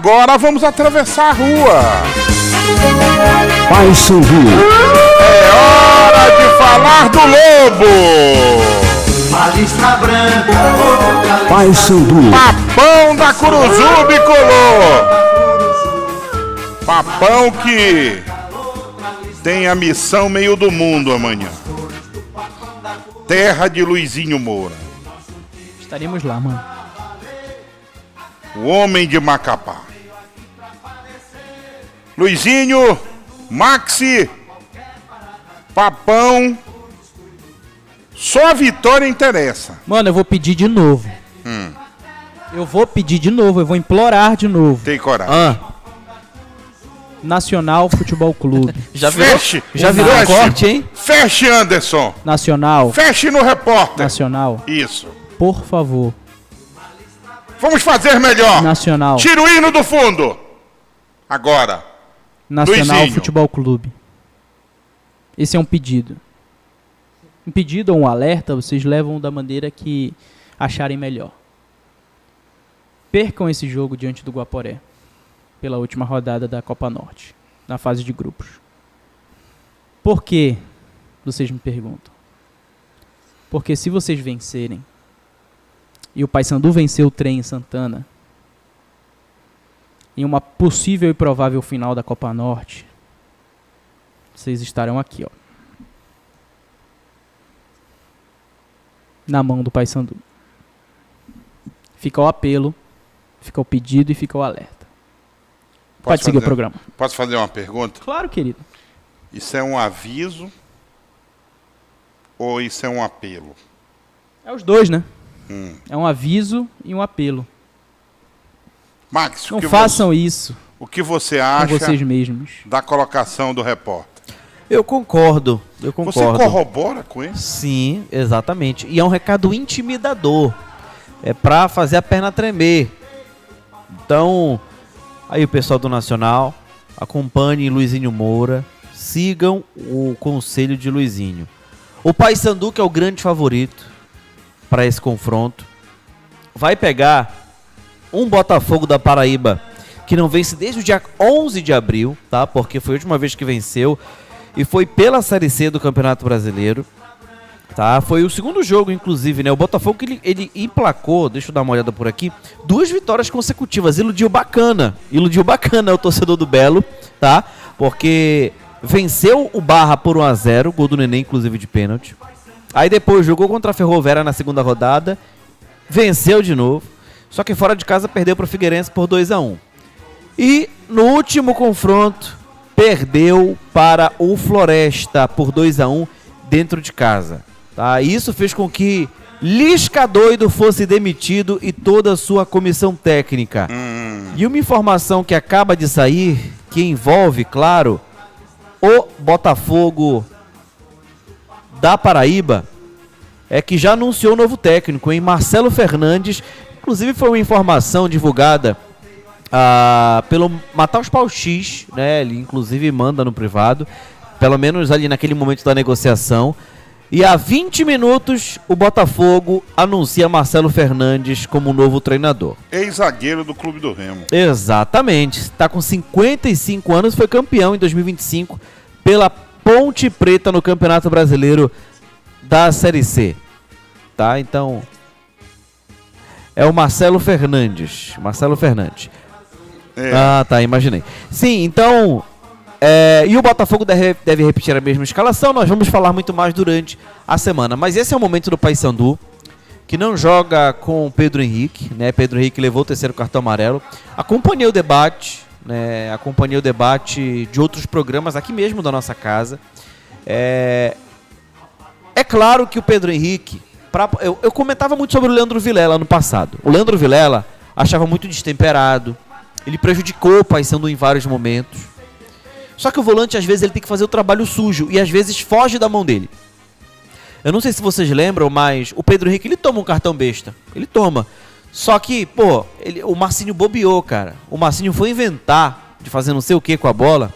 agora vamos atravessar a rua. Paysandu. É hora de falar do Lobo. Uma lista branca. Paysandu. Papão da Curuzu bicolor. Papão que tem a missão meio do mundo amanhã. Terra de Luizinho Moura. Estaremos lá, mano. O homem de Macapá. Luizinho, Maxi, Papão. Só a vitória interessa. Mano, eu vou pedir de novo. Eu vou pedir de novo, eu vou implorar de novo. Tem coragem. Nacional Futebol Clube. Já virou Feche. corte, hein? Feche, Anderson. Nacional. Feche no repórter. Nacional. Isso. Por favor. Vamos fazer melhor. Nacional. Tira o hino do fundo. Agora. Nacional Luizinho. Futebol Clube. Esse é um pedido. Um pedido ou um alerta, vocês levam da maneira que acharem melhor. Percam esse jogo diante do Guaporé. Pela última rodada da Copa Norte. Na fase de grupos. Por quê? Vocês me perguntam. Porque se vocês vencerem, e o Paysandu venceu o Trem em Santana, em uma possível e provável final da Copa Norte, vocês estarão aqui, ó, na mão do Paysandu. Fica o apelo, fica o pedido e fica o alerta. Pode seguir o programa. Posso fazer uma pergunta? Claro, querido. Isso é um aviso ou isso é um apelo? É os dois, né? É um aviso e um apelo. Max, Não façam isso o que você com acha vocês mesmos. da colocação do repórter? Eu concordo. Você corrobora com isso? Sim, exatamente. E é um recado intimidador. É pra fazer a perna tremer. Então, aí o pessoal do Nacional, acompanhem Luizinho Moura, sigam o conselho de Luizinho. O Paysandu, que é o grande favorito para esse confronto, vai pegar um Botafogo da Paraíba que não vence desde o dia 11 de abril, tá? Porque foi a última vez que venceu e foi pela Série C do Campeonato Brasileiro, tá? Foi o segundo jogo, inclusive, né? O Botafogo que ele emplacou, deixa eu dar uma olhada por aqui, 2 vitórias consecutivas, iludiu bacana o torcedor do Belo, tá? Porque venceu o Barra por 1-0, gol do Neném, inclusive de pênalti. Aí depois jogou contra a Ferroviária na segunda rodada, venceu de novo, só que fora de casa perdeu para o Figueirense por 2-1. E no último confronto, perdeu para o Floresta por 2-1 dentro de casa. Tá? Isso fez com que Lisca Doido fosse demitido e toda a sua comissão técnica. E uma informação que acaba de sair, que envolve, claro, o Botafogo da Paraíba, é que já anunciou o novo técnico, em Marcelo Fernandes. Inclusive foi uma informação divulgada pelo Mataus Pau X, né? Ele inclusive manda no privado, pelo menos ali naquele momento da negociação. E há 20 minutos o Botafogo anuncia Marcelo Fernandes como novo treinador. Ex-zagueiro do Clube do Remo. Exatamente, está com 55 anos, foi campeão em 2025 pela Ponte Preta no Campeonato Brasileiro da Série C, tá? Então, é o Marcelo Fernandes. Tá, imaginei. Sim, então, e o Botafogo deve repetir a mesma escalação. Nós vamos falar muito mais durante a semana, mas esse é o momento do Paysandu, que não joga com o Pedro Henrique, né? Pedro Henrique levou o 3º cartão amarelo. Acompanhei o debate, né? Acompanhei o debate de outros programas aqui mesmo da nossa casa. É claro que o Pedro Henrique... Eu comentava muito sobre o Leandro Vilela no passado. O Leandro Vilela achava muito destemperado. Ele prejudicou o Paysandu em vários momentos. Só que o volante, às vezes, ele tem que fazer o trabalho sujo. E, às vezes, foge da mão dele. Eu não sei se vocês lembram, mas o Pedro Henrique, ele toma um cartão besta. Ele toma. Só que, o Marcinho bobeou, cara. O Marcinho foi inventar de fazer não sei o que com a bola.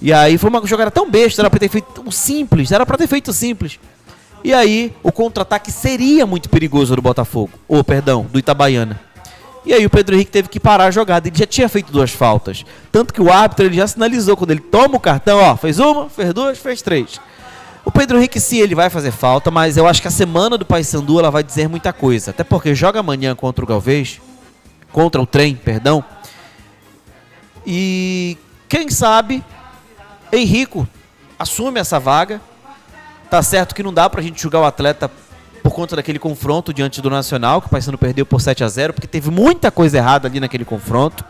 E aí foi uma jogada tão besta. Era pra ter feito um simples. E aí, o contra-ataque seria muito perigoso do Botafogo. Do Itabaiana. E aí o Pedro Henrique teve que parar a jogada. Ele já tinha feito 2 faltas. Tanto que o árbitro ele já sinalizou quando ele toma o cartão, ó, fez 1, fez 2, fez 3. O Pedro Henrique sim, ele vai fazer falta, mas eu acho que a semana do Paysandu ela vai dizer muita coisa. Até porque joga amanhã contra o Galvez, contra o Trem, perdão. E quem sabe Henrico assume essa vaga. Tá certo que não dá pra gente julgar o atleta por conta daquele confronto diante do Nacional, que o Paysandu perdeu por 7-0, porque teve muita coisa errada ali naquele confronto.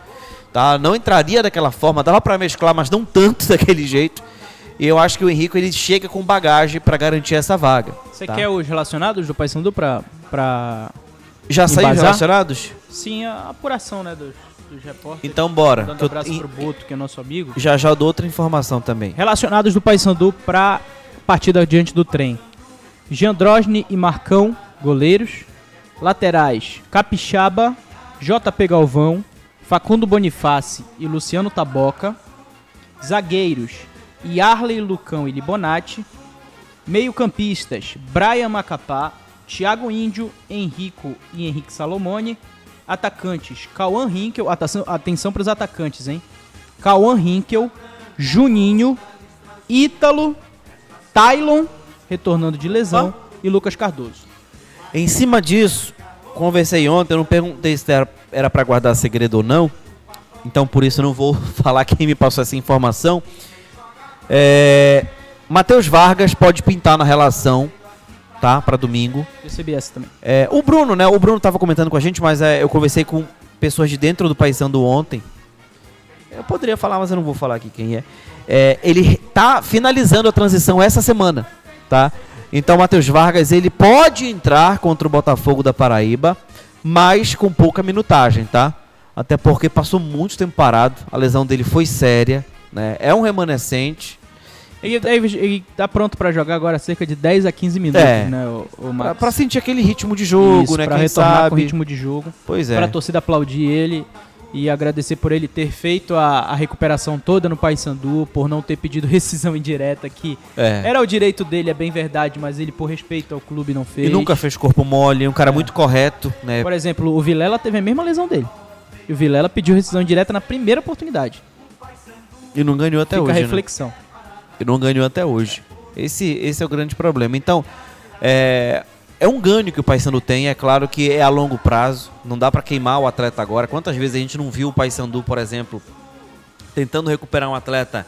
Tá? Não entraria daquela forma, dava pra mesclar, mas não tanto daquele jeito. E eu acho que o Henrico ele chega com bagagem pra garantir essa vaga. Você tá? quer os relacionados do Paysandu pra Já saiu embasar? relacionados? Sim, a apuração, né, dos repórteres. Então bora. Dando abraço pro Boto, que é nosso amigo. Já eu dou outra informação também. Relacionados do Paysandu pra partida diante do Trem. Jandrosne e Marcão, goleiros. Laterais, Capixaba, JP Galvão, Facundo Boniface e Luciano Taboca. Zagueiros, Yarley, Lucão e Libonati. Meio-campistas, Brian Macapá, Thiago Índio, Henrico e Henrique Salomone. Atacantes, Cauã Rinkel. Atenção para os atacantes, hein? Cauã Rinkel, Juninho, Ítalo, Tailon, retornando de lesão, e Lucas Cardoso. Em cima disso, conversei ontem, eu não perguntei se era para guardar segredo ou não. Então por isso eu não vou falar quem me passou essa informação. Matheus Vargas pode pintar na relação, tá? Para domingo. Recebi essa também. O Bruno, né? O Bruno tava comentando com a gente, mas eu conversei com pessoas de dentro do Paysandu ontem. Eu poderia falar, mas eu não vou falar aqui quem é. Ele tá finalizando a transição essa semana, tá? Então o Matheus Vargas, ele pode entrar contra o Botafogo da Paraíba, mas com pouca minutagem, tá? Até porque passou muito tempo parado, a lesão dele foi séria, né? É um remanescente. Ele tá pronto pra jogar agora cerca de 10 a 15 minutos, né, o Matheus? Pra sentir aquele ritmo de jogo, isso, né? Pra quem retornar sabe. com o ritmo de jogo. Pois é. Pra torcida aplaudir ele e agradecer por ele ter feito a recuperação toda no Paysandu, por não ter pedido rescisão indireta, que era o direito dele, é bem verdade, mas ele, por respeito ao clube, não fez. E nunca fez corpo mole, um cara muito correto, né? Por exemplo, o Vilela teve a mesma lesão dele. E o Vilela pediu rescisão indireta na primeira oportunidade. E não ganhou até Fica hoje, a reflexão. né? E não ganhou até hoje. Esse é o grande problema. Então, é um ganho que o Paysandu tem. É claro que é a longo prazo. Não dá pra queimar o atleta agora. Quantas vezes a gente não viu o Paysandu, por exemplo, tentando recuperar um atleta,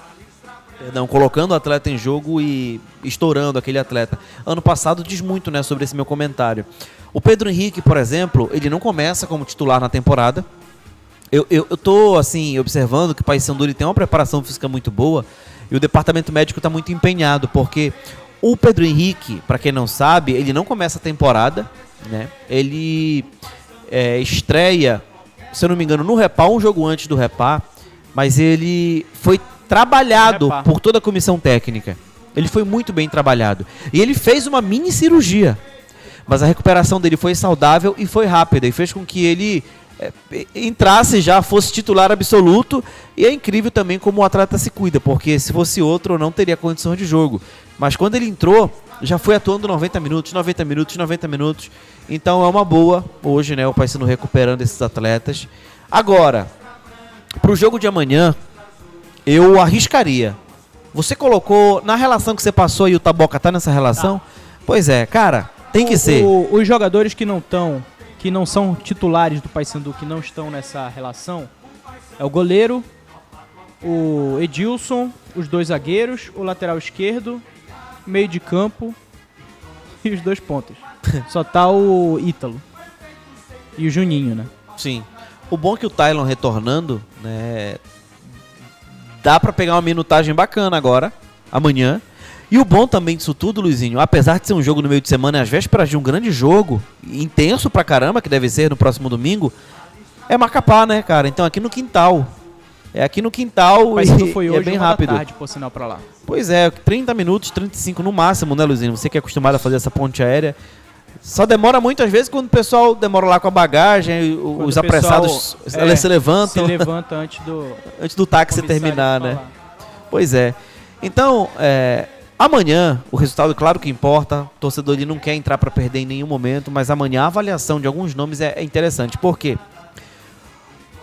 colocando o atleta em jogo e estourando aquele atleta. Ano passado diz muito, né, sobre esse meu comentário. O Pedro Henrique, por exemplo, ele não começa como titular na temporada. Eu tô, assim, observando que o Paysandu ele tem uma preparação física muito boa e o departamento médico está muito empenhado, porque o Pedro Henrique, para quem não sabe, ele não começa a temporada, né? Ele estreia, se eu não me engano, no Repá, um jogo antes do Repá, mas ele foi trabalhado por toda a comissão técnica. Ele foi muito bem trabalhado. E ele fez uma mini cirurgia, mas a recuperação dele foi saudável e foi rápida, e fez com que ele entrasse já, fosse titular absoluto. E é incrível também como o atleta se cuida, porque se fosse outro não teria condições de jogo, mas quando ele entrou já foi atuando 90 minutos. Então é uma boa hoje, né, o Paysandu recuperando esses atletas. Agora, pro jogo de amanhã eu arriscaria. Você colocou na relação que você passou e o Taboca tá nessa relação? Pois é, cara, tem que ser. Os jogadores que não são titulares do Paysandu, que não estão nessa relação, é o goleiro, o Edilson, os 2 zagueiros, o lateral esquerdo, meio de campo e os 2 pontas. Só tá o Ítalo e o Juninho, né? Sim. O bom é que o Tailon retornando, né, dá pra pegar uma minutagem bacana agora, amanhã. E o bom também disso tudo, Luizinho, apesar de ser um jogo no meio de semana, às vésperas de um grande jogo, intenso pra caramba, que deve ser no próximo domingo, é Macapá, né, cara? Então aqui no quintal. É aqui no quintal foi hoje, hoje, é bem 1 rápido. da tarde, por sinal, pra lá. Pois é, 30 minutos, 35 no máximo, né, Luizinho? Você que é acostumado a fazer essa ponte aérea. Só demora muitas vezes quando o pessoal demora lá com a bagagem, os apressados se levantam. Se levanta antes do táxi terminar, né? Pois é. Então, amanhã, o resultado, claro que importa. O torcedor ele não quer entrar para perder em nenhum momento, mas amanhã a avaliação de alguns nomes é interessante. Por quê?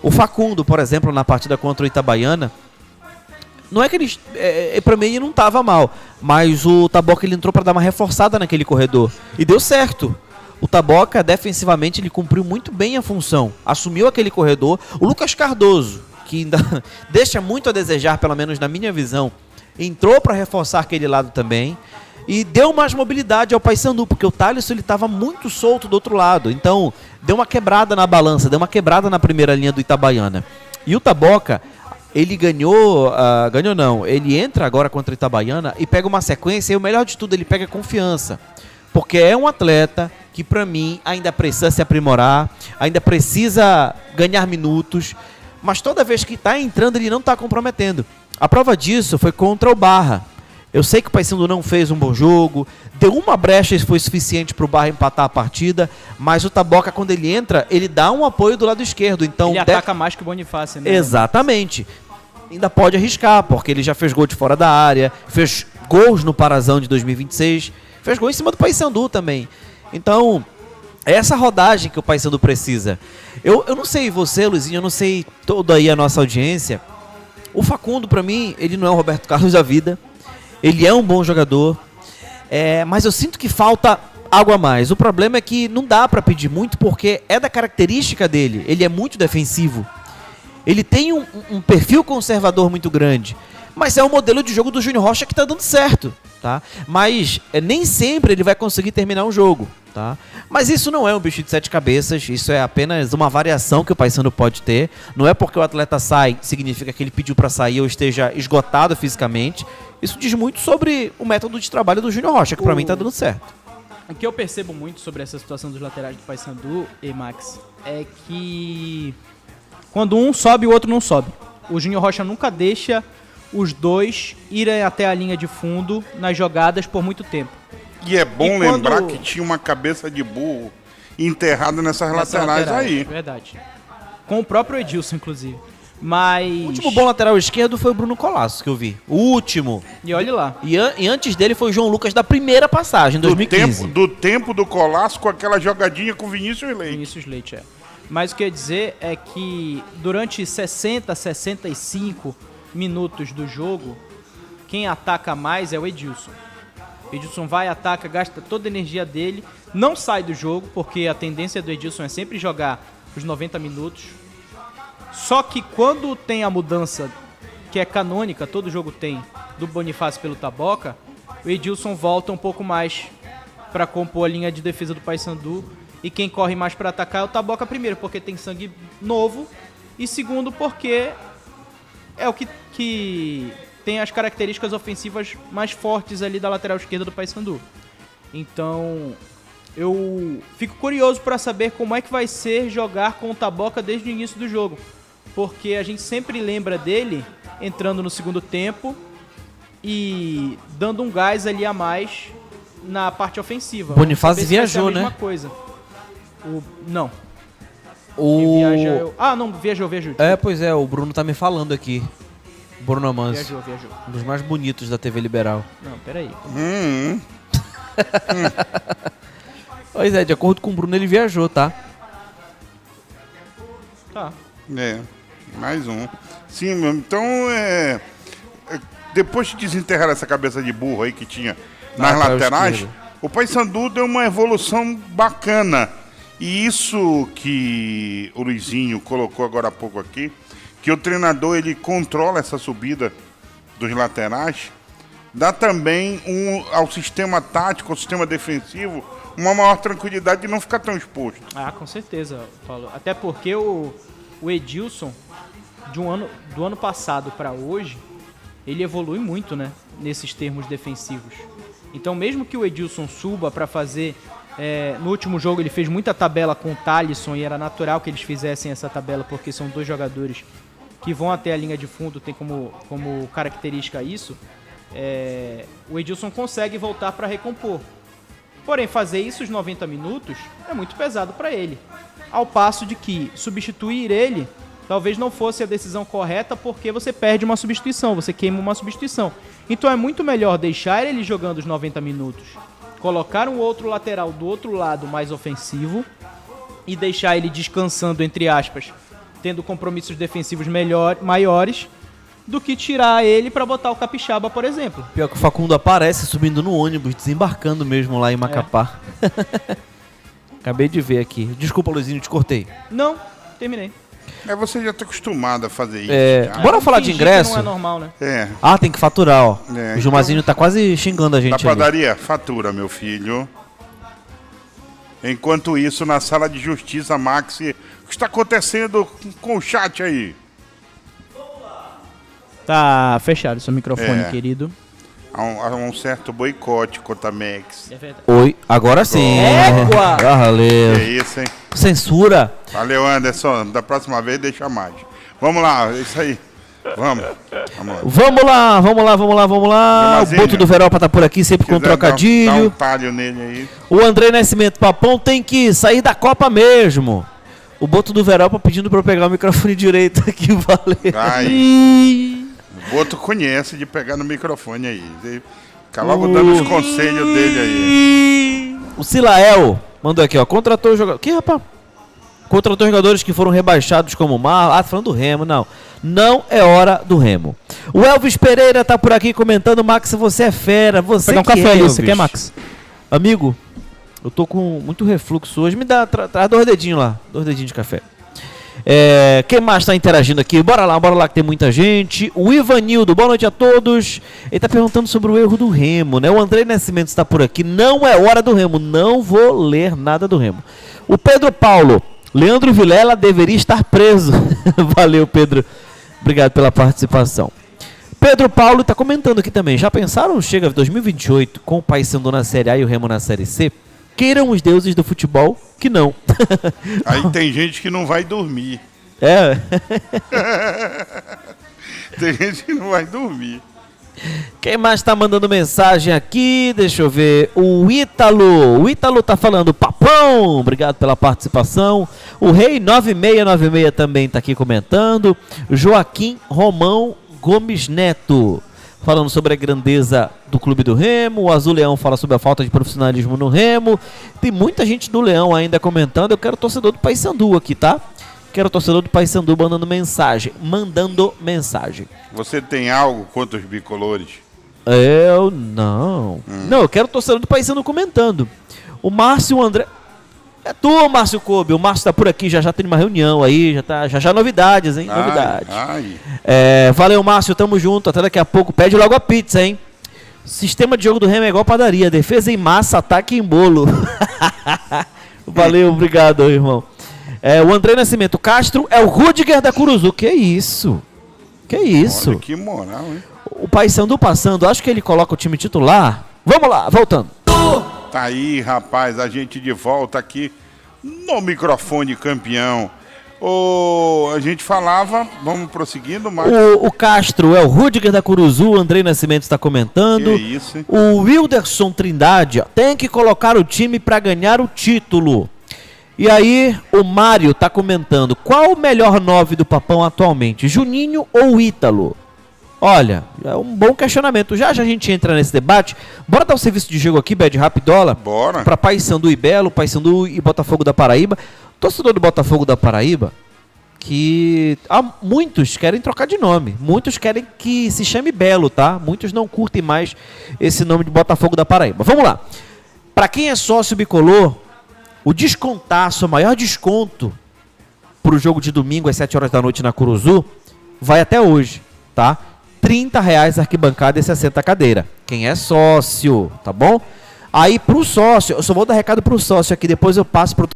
O Facundo, por exemplo, na partida contra o Itabaiana, não é que ele, pra mim ele não tava mal, mas o Taboca ele entrou para dar uma reforçada naquele corredor e deu certo. O Taboca defensivamente ele cumpriu muito bem a função, assumiu aquele corredor. O Lucas Cardoso, que ainda deixa muito a desejar, pelo menos na minha visão, entrou para reforçar aquele lado também e deu mais mobilidade ao Paysandu, porque o Thaleson ele estava muito solto do outro lado, então deu uma quebrada na balança, deu uma quebrada na primeira linha do Itabaiana. E o Taboca ele ele entra agora contra o Itabaiana e pega uma sequência, e o melhor de tudo, ele pega confiança. Porque é um atleta que, pra mim, ainda precisa se aprimorar, ainda precisa ganhar minutos, mas toda vez que tá entrando, ele não tá comprometendo. A prova disso foi contra o Barra. Eu sei que o Paysandu não fez um bom jogo, deu uma brecha e foi suficiente pro Barra empatar a partida, mas o Taboca, quando ele entra, ele dá um apoio do lado esquerdo. Então ele ataca mais que o Bonifácio, né? Exatamente. Ainda pode arriscar, porque ele já fez gol de fora da área, fez gols no Parazão de 2026, fez gol em cima do Paysandu também. Então, é essa rodagem que o Paysandu precisa. Eu não sei você, Luizinho, eu não sei toda aí a nossa audiência. O Facundo, pra mim, ele não é o Roberto Carlos da vida. Ele é um bom jogador, mas eu sinto que falta algo a mais. O problema é que não dá pra pedir muito, porque é da característica dele. Ele é muito defensivo. Ele tem um perfil conservador muito grande, mas é o modelo de jogo do Júnior Rocha que está dando certo, tá? Mas nem sempre ele vai conseguir terminar um jogo, tá? Mas isso não é um bicho de 7 cabeças, isso é apenas uma variação que o Paysandu pode ter. Não é porque o atleta sai, significa que ele pediu para sair ou esteja esgotado fisicamente. Isso diz muito sobre o método de trabalho do Júnior Rocha, que para mim está dando certo. O que eu percebo muito sobre essa situação dos laterais do Paysandu, Max, é que quando um sobe, o outro não sobe. O Júnior Rocha nunca deixa os dois irem até a linha de fundo nas jogadas por muito tempo. E é bom lembrar que tinha uma cabeça de burro enterrada nessas laterais aí. Verdade. Com o próprio Edilson, inclusive. Mas O último bom lateral esquerdo foi o Bruno Colasso, que eu vi. O último. E olha lá. E antes dele foi o João Lucas da primeira passagem, em 2015. Do tempo do Colasso com aquela jogadinha com o Vinícius Leite. Vinícius Leite, Mas o que eu ia dizer é que durante 60, 65 minutos do jogo, quem ataca mais é o Edilson. O Edilson vai, ataca, gasta toda a energia dele, não sai do jogo, porque a tendência do Edilson é sempre jogar os 90 minutos. Só que quando tem a mudança, que é canônica, todo jogo tem, do Bonifácio pelo Taboca, o Edilson volta um pouco mais para compor a linha de defesa do Paysandu. E quem corre mais para atacar é o Taboca, primeiro, porque tem sangue novo, e segundo, porque é o que tem as características ofensivas mais fortes ali da lateral esquerda do Paysandu. Então, eu fico curioso para saber como é que vai ser jogar com o Taboca desde o início do jogo, porque a gente sempre lembra dele entrando no segundo tempo e dando um gás ali a mais na parte ofensiva. Bonifácio viajou, né? Coisa. Não. Viajou. Pois é, o Bruno tá me falando aqui. Bruno Amâncio. Viajou. Um dos mais bonitos da TV Liberal. Não, peraí. Pois é, de acordo com o Bruno, ele viajou, tá? Tá. Mais um. Sim, então depois de desenterrar essa cabeça de burro aí que tinha nas laterais, o Paysandu deu uma evolução bacana. E isso que o Luizinho colocou agora há pouco aqui, que o treinador ele controla essa subida dos laterais, dá também ao sistema tático, ao sistema defensivo, uma maior tranquilidade de não ficar tão exposto. Com certeza, Paulo. Até porque o Edilson, do ano passado para hoje, ele evolui muito, né, nesses termos defensivos. Então, mesmo que o Edilson suba para fazer... no último jogo ele fez muita tabela com o Thaleson e era natural que eles fizessem essa tabela porque são dois jogadores que vão até a linha de fundo, tem como característica isso. O Edilson consegue voltar para recompor. Porém, fazer isso os 90 minutos é muito pesado para ele. Ao passo de que substituir ele talvez não fosse a decisão correta porque você perde uma substituição, você queima uma substituição. Então é muito melhor deixar ele jogando os 90 minutos, colocar um outro lateral do outro lado mais ofensivo e deixar ele descansando, entre aspas, tendo compromissos defensivos maiores, do que tirar ele para botar o Capixaba, por exemplo. Pior que o Facundo aparece subindo no ônibus, desembarcando mesmo lá em Macapá. Acabei de ver aqui. Desculpa, Luizinho, te cortei. Não, terminei. Você já tá acostumado a fazer isso. Bora falar de ingresso? Não é normal, né? Tem que faturar, ó. É, O Gilmazinho tá quase xingando a gente Da ali. padaria, fatura, meu filho. Enquanto isso, na sala de justiça, Maxi, o que está acontecendo com o chat aí? Tá fechado seu microfone, querido. Há um certo boicote contra a Max. É verdade. Oi, agora sim. Égua! Valeu. É isso, hein? Censura. Valeu, Anderson. Da próxima vez, deixa mais. Vamos lá, é isso aí. Vamos lá. Vamos lá. O Gilmazinho. Boto do Veropa tá por aqui, sempre com Quiser Dá um trocadilho. talho nele aí. O André Nascimento Papão tem que sair da Copa mesmo. O Boto do Veropa pedindo pra eu pegar o microfone direito aqui, valeu. Ai. O Boto conhece de pegar no microfone aí. Fica logo dando os conselhos dele aí. O Silael mandou aqui, ó. Contratou jogadores. Que rapaz? Contratou jogadores que foram rebaixados como o Mar. Tá falando do Remo, não. Não é hora do Remo. O Elvis Pereira tá por aqui comentando. Max, você é fera. Você Pegar um que café ali, Elvis. você quer, Max? Amigo, eu tô com muito refluxo hoje. Me dá, traz 2 dedinhos lá. 2 dedinhos de café. Quem mais tá interagindo aqui? Bora lá que tem muita gente. O Ivanildo, boa noite a todos. Ele tá perguntando sobre o erro do Remo, né? O André Nascimento está por aqui. Não é hora do Remo. Não vou ler nada do Remo. O Pedro Paulo, Leandro Vilela deveria estar preso. Valeu, Pedro. Obrigado pela participação. Pedro Paulo tá comentando aqui também. Já pensaram? Chega 2028 com o Paysandu na Série A e o Remo na Série C? Queiram os deuses do futebol que não. Aí tem gente que não vai dormir. Tem gente que não vai dormir. Quem mais tá mandando mensagem aqui? Deixa eu ver. O Ítalo tá falando papão. Obrigado pela participação. O Rei 9696 também tá aqui comentando. Joaquim Romão Gomes Neto falando sobre a grandeza do clube do Remo. O Azul Leão fala sobre a falta de profissionalismo no Remo. Tem muita gente do Leão ainda comentando. Eu quero torcedor do Paysandu aqui, tá? Quero torcedor do Paysandu mandando mensagem. Você tem algo contra os bicolores? Eu não. Não, eu quero torcedor do Paysandu comentando. O Márcio André... É tu, Márcio Kobe. O Márcio tá por aqui, já tem uma reunião aí, já novidades, hein? Novidades. Valeu, Márcio, tamo junto. Até daqui a pouco. Pede logo a pizza, hein? Sistema de jogo do Remo é igual padaria. Defesa em massa, ataque em bolo. Valeu, obrigado, irmão. O André Nascimento Castro é o Rudiger da Curuzu. Que isso? Olha, que moral, hein? O Paysandu passando, acho que ele coloca o time titular. Vamos lá, voltando. Tá aí, rapaz, a gente de volta aqui no microfone campeão. A gente falava, vamos prosseguindo, mas... O Castro é o Rudiger da Curuzu, o André Nascimento está comentando. Que isso, hein? O Wilderson Trindade, ó, tem que colocar o time para ganhar o título. E aí, o Mário tá comentando, qual o melhor 9 do Papão atualmente, Juninho ou Ítalo? Olha, é um bom questionamento. Já a gente entra nesse debate. Bora dar um serviço de jogo aqui, Bad Rapidola? Bora. Para Paysandu e Belo, Paysandu e Botafogo da Paraíba. Torcedor do Botafogo da Paraíba, que muitos querem trocar de nome. Muitos querem que se chame Belo, tá? Muitos não curtem mais esse nome de Botafogo da Paraíba. Vamos lá. Para quem é sócio bicolor, o descontaço, o maior desconto para o jogo de domingo às 7 horas da noite na Curuzu, vai até hoje, tá? R$30 arquibancada e 60 cadeira. Quem é sócio, tá bom? Aí pro sócio, eu só vou dar recado pro sócio aqui, depois eu passo pro